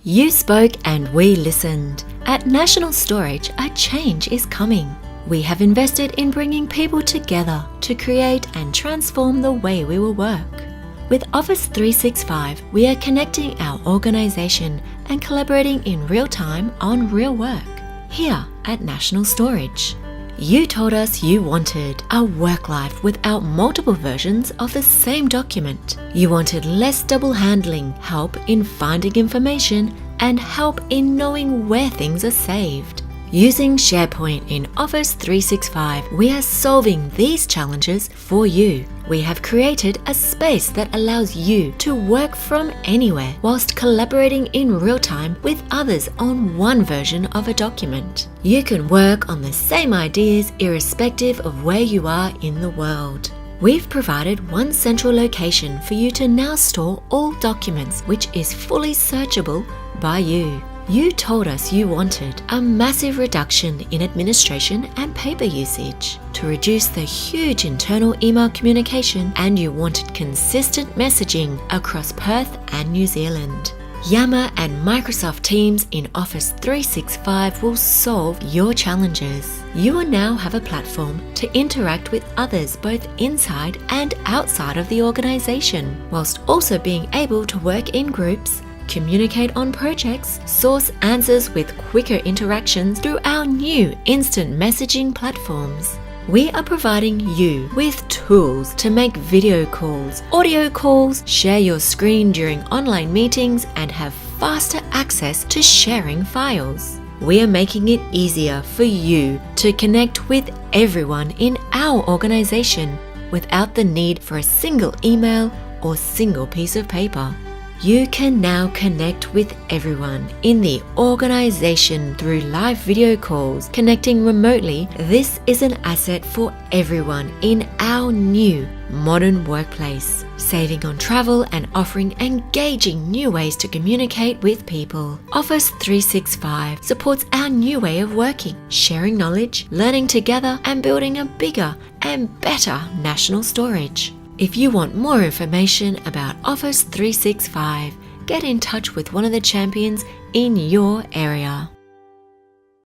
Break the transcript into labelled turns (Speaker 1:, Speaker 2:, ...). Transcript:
Speaker 1: You spoke and we listened. At National Storage, a change is coming. We have invested in bringing people together to create and transform the way we will work. With Office 365, we are connecting our organization and collaborating in real time on real work here at National Storage. You told us you wanted a work life without multiple versions of the same document. You wanted less double handling, help in finding information, and help in knowing where things are saved. Using SharePoint in Office 365, we are solving these challenges for you. We have created a space that allows you to work from anywhere whilst collaborating in real time with others on one version of a document. You can work on the same ideas irrespective of where you are in the world. We've provided one central location for you to now store all documents, which is fully searchable by you. You told us you wanted a massive reduction in administration and paper usage to reduce the huge internal email communication, and you wanted consistent messaging across Perth and New Zealand. Yammer and Microsoft Teams in Office 365 will solve your challenges. You will now have a platform to interact with others both inside and outside of the organization, whilst also being able to work in groups, communicate on projects, source answers with quicker interactions through our new instant messaging platforms. We are providing you with tools to make video calls, audio calls, share your screen during online meetings, and have faster access to sharing files. We are making it easier for you to connect with everyone in our organization without the need for a single email or single piece of paper. You can now connect with everyone in the organization through live video calls, connecting remotely. This is an asset for everyone in our new modern workplace, saving on travel and offering engaging new ways to communicate with people. Office 365 supports our new way of working, sharing knowledge, learning together, and building a bigger and better national storage. If you want more information about Office 365, get in touch with one of the champions in your area.